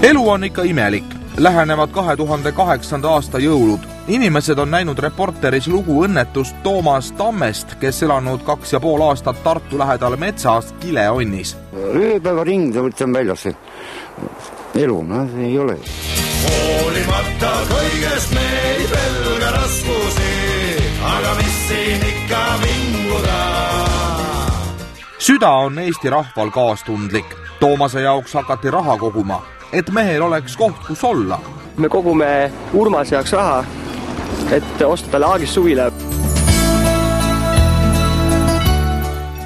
Elu on ikka imelik. Lähenevad 2008. aasta jõulud. Inimesed on näinud Reporteris lugu õnnetust Toomas Tammest, kes elanud 2,5 aastat Tartu lähedal metsas Kileonnis. Ööpäeva ring võtsen väljas. Elu, ei ole. Hoolimata kõigest me ei pelga raskusi, aga mis siin ikka vinguda. Süda on Eesti rahval kaastundlik. Toomase jaoks hakati raha koguma, et mehel oleks koht, kus olla. Me kogume Urmase jaoks raha, et osta talle Aagis suvile.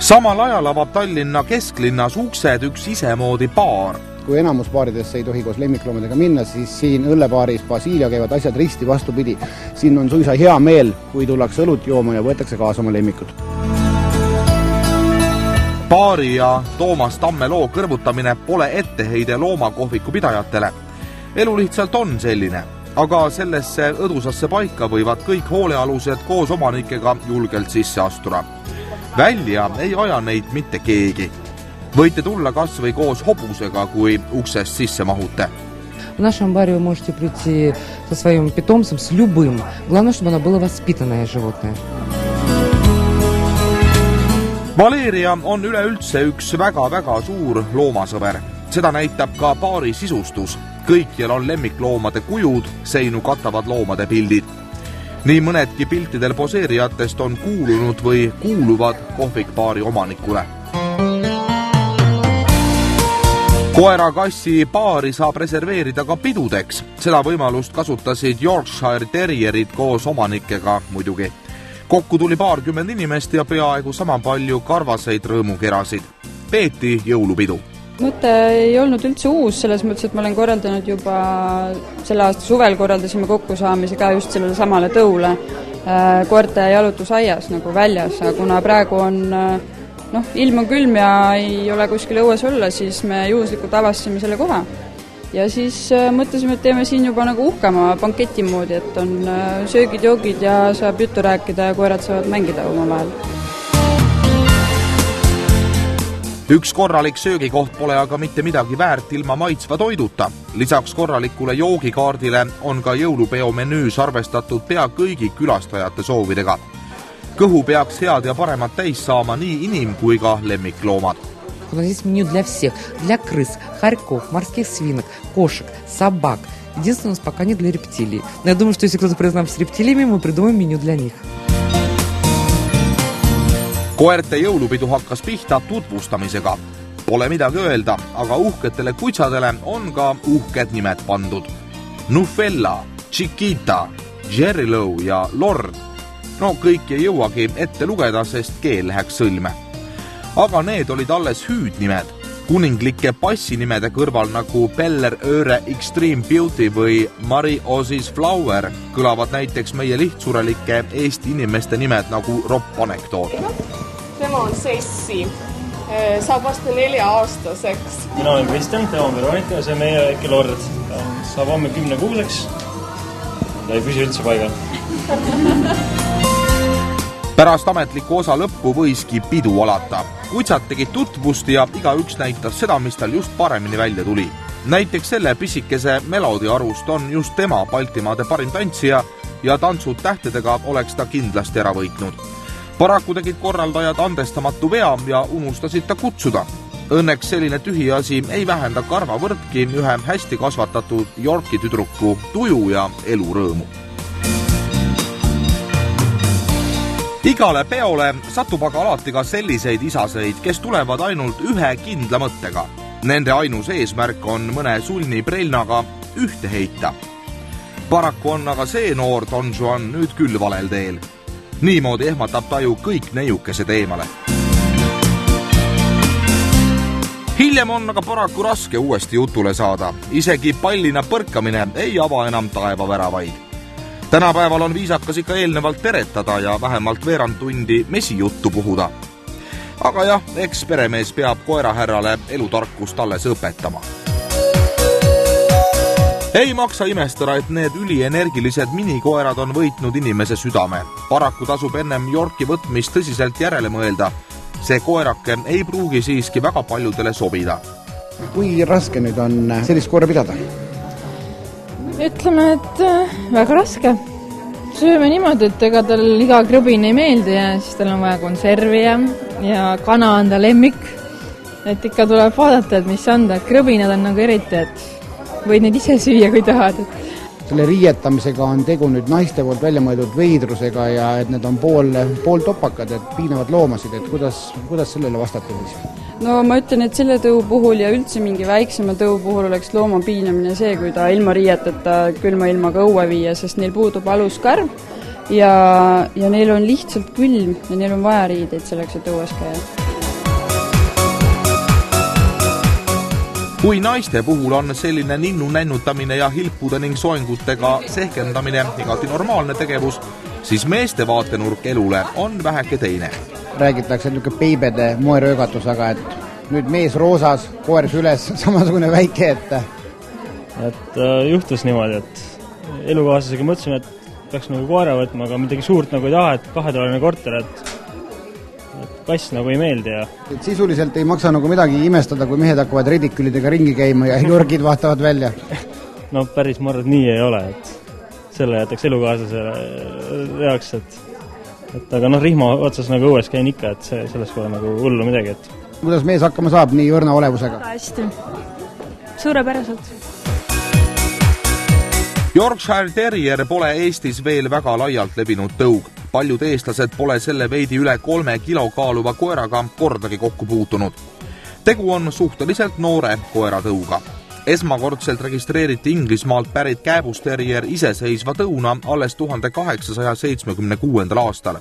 Samal ajal avab Tallinna kesklinnas uksed üks isemoodi baar. Kui enamus baaridesse ei tohi koos lemmikloomadega minna, siis siin õllebaaris Basilia käivad asjad risti vastupidi. Siin on suisa hea meel, kui tullakse õlut jooma ja võetakse kaasa oma lemmikud. Baari ja Toomas Tamme loo kõrvutamine pole etteheide loomakohviku pidajatele. Elu lihtsalt on selline, aga sellesse õdusasse paika võivad kõik hoolealused koos omanikega julgelt sisse astuda. Välja ei aja neid mitte keegi. Võite tulla kas või koos hobusega, kui uksest sisse mahute. В нашем баре вы можете прийти со своим питомцем, с любым. Главное, чтобы оно было воспитанное животное. Valeria on üleüldse üks väga-väga suur loomasõber. Seda näitab ka baari sisustus. Kõikjal on lemmikloomade kujud, seinu katavad loomade pildid. Nii mõnedki piltidel poseerijatest on kuulunud või kuuluvad kohvikbaari omanikule. Koera-kassi baari saab reserveerida ka pidudeks. Seda võimalust kasutasid Yorkshire Terrierid koos omanikega muidugi. Kokku tuli 20 inimest ja peaaegu sama palju karvaseid rõõmukerasid. Peeti jõulupidu. Mõte ei olnud üldse uus, selles mõttes, et ma olen korraldanud juba selle aasta suvel korraldasime kokkusaamise ka just sellele samale tõule koerte jalutusaias nagu väljas, kuna praegu on ilm on külm ja ei ole kuskil õues olla, siis me juhuslikult avastasime selle koha. Ja siis mõtlesime, et teeme siin juba nagu uhkema banketi moodi, et on söögid, joogid ja saab juttu rääkida ja koerad saavad mängida oma vahel. Üks korralik söögikoht pole aga mitte midagi väärt ilma maitsva toiduta. Lisaks korralikule joogikaardile on ka jõulupeo menüüs arvestatud pea kõigi külastajate soovidega. Kõhu peaks head ja paremat täis saama nii inim- kui ka lemmikloomad. У нас есть меню для всех. Для крыс, хорьков, морских свинок, кошек, собак. Единственное, у нас пока не для рептилий. Но я думаю, что если кто-то признам с рептилиями, мы придумаем меню для них. Koerte jõulupidu hakkas pihta tutvustamisega. Pole midagi öelda, aga uhketele kutsadele on ka uhked nimed pandud. Nufella, Chiquita, Jerry Low ja Lord. No kõik ei jõuagi ette lugeda, sest keel läheks sõlme. Aga need olid alles hüüdnimed. Kuninglike passinimede kõrval nagu Beller Öre Extreme Beauty või Mari Osis Flower kõlavad näiteks meie lihtsurelike Eesti inimeste nimed nagu Ropp Anekdoot. Tema on Sessi. Saab vastu 4-aastaseks. Mina olen Kristjan, tema on Veronika ja see on meie väike Lord. Saab homme 10 kuuseks. Ta ei püsi üldse paigal. Pärast ametliku osa lõppu võiski pidu alata. Kutsad tegid tutvust ja igaüks näitas seda, mis tal just paremini välja tuli. Näiteks selle pisikese Melodi arust on just tema Baltimaade parim tantsija ja tantsud tähtedega oleks ta kindlasti ära võitnud. Paraku tegid korraldajad andestamatu vea ja unustasid ta kutsuda. Õnneks selline tühi asi ei vähenda karvavõrdki ühe hästi kasvatatud Yorki tüdruku tuju ja elurõõmu. Igale peole satub aga alati ka selliseid isaseid, kes tulevad ainult ühe kindla mõttega. Nende ainus eesmärk on mõne sulni prelnaga ühte heita. Paraku on aga see noor Don Juan nüüd küll valel teel. Niimoodi ehmatab taju kõik neiukesed eemale. Hiljem on aga paraku raske uuesti jutule saada. Isegi pallina põrkamine ei ava enam taevaväravaid. Tänapäeval on viisakas ikka eelnevalt teretada ja vähemalt veerand tundi mesijuttu puhuda. Aga jah, eks peremees peab koerahärrale elutarkust alles õpetama. Ei maksa imestada, et need ülienergilised minikoerad on võitnud inimese südame. Paraku tasub ennem Yorki võtmist tõsiselt järele mõelda. See koerake ei pruugi siiski väga paljudele sobida. kui raske nüüd on sellist koera pidada? Ütleme, et väga raske. Sööme niimoodi, et ega tal iga krõbin ei meeldi ja siis tal on vaja konservi ja kana on ta lemmik. Et ikka tuleb vaadata, et mis anda. Krõbinad on nagu eriti, et võid neid ise süüa, kui tahad. Selle riietamisega on tegu nüüd naiste poolt välja mõeldud veidrusega ja et need on pool topakad, et piinavad loomasid, et kuidas sellele vastata siis? No ma ütlen, et selle tõu puhul ja üldse mingi väiksema tõu puhul oleks looma piinamine see, kui ta ilma riieteta külma ilmaga õue viia, sest neil puudub aluskarv ja neil on lihtsalt külm ja neil on vaja riideid selleks, et õues käia. Kui naiste puhul on selline ninnu nännutamine ja hilpude ning soengutega sehkendamine igati normaalne tegevus, siis meeste vaatenurk elule on väheke teine. Räägitakse niisugune peibede moeröögatus, aga et nüüd mees roosas, koer süles, samasugune väike, et juhtus niimoodi, et elukaaslasega mõtlesime, et peaks nagu koera võtma, aga midagi suurt nagu ei taha, et kahetoaline korter, et kass nagu ei meeldi ja... Et sisuliselt ei maksa nagu midagi imestada, kui mehed hakkavad ridikülidega ringi käima ja jorgid vahtavad välja. No päris ma arvan, et nii ei ole, et selle jätaks elukaaslasele jaoks, et aga rihma otsas nagu õues käin ikka, et selles pole nagu hullu midagi, et... Kuidas mees hakkama saab nii õrna olevusega? Hästi. Suurepäraselt. Yorkshire Terrier pole Eestis veel väga laialt levinud tõug. Paljud eestlased pole selle veidi üle 3 kilo kaaluva koeraga kordagi kokku puutunud. Tegu on suhteliselt noore koeratõuga. Esmakordselt registreeriti Inglismaalt pärit kääbusterrier iseseisva tõuna alles 1876. aastal.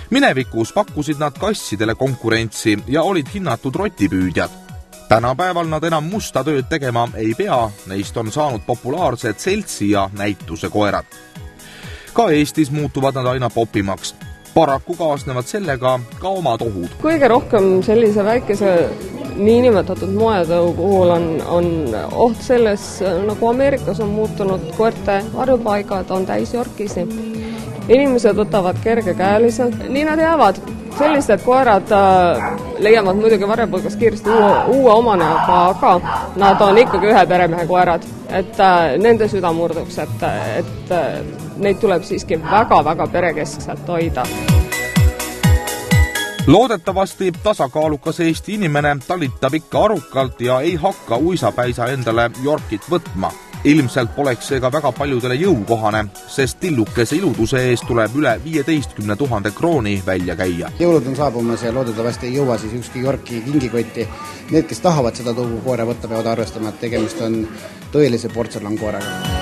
Minevikus pakkusid nad kassidele konkurentsi ja olid hinnatud rotipüüdjad. Tänapäeval nad enam musta tööd tegema ei pea, neist on saanud populaarsed seltsi ja näituse koerad. Ka Eestis muutuvad nad aina popimaks. Paraku kaasnevad sellega ka omad ohud. Kõige rohkem sellise väikese niinimetatud moetõu puhul on oht selles, nagu Ameerikas on muutunud koerte varjupaigad, on täis Yorkisi. Inimesed võtavad kergekäeliselt, nii nad jäävad. Sellised koerad leiavad muidugi varjupaigas kiiresti uue omane, aga nad on ikkagi ühe peremehe koerad, et nende süda murduks, et neid tuleb siiski väga-väga perekeskselt hoida. Loodetavasti tasakaalukas Eesti inimene talitab ikka arukalt ja ei hakka uisapäisa endale Yorkit võtma. Ilmselt poleks see ka väga paljudele jõukohane, sest tillukese iluduse eest tuleb üle 15 000 krooni välja käia. Jõulud on saabumas ja loodetavasti ei jõua siis ükski Yorki kingikotti. Need, kes tahavad seda tõugu koera võtta, peavad arvestama, et tegemist on tõelise portselankoeraga.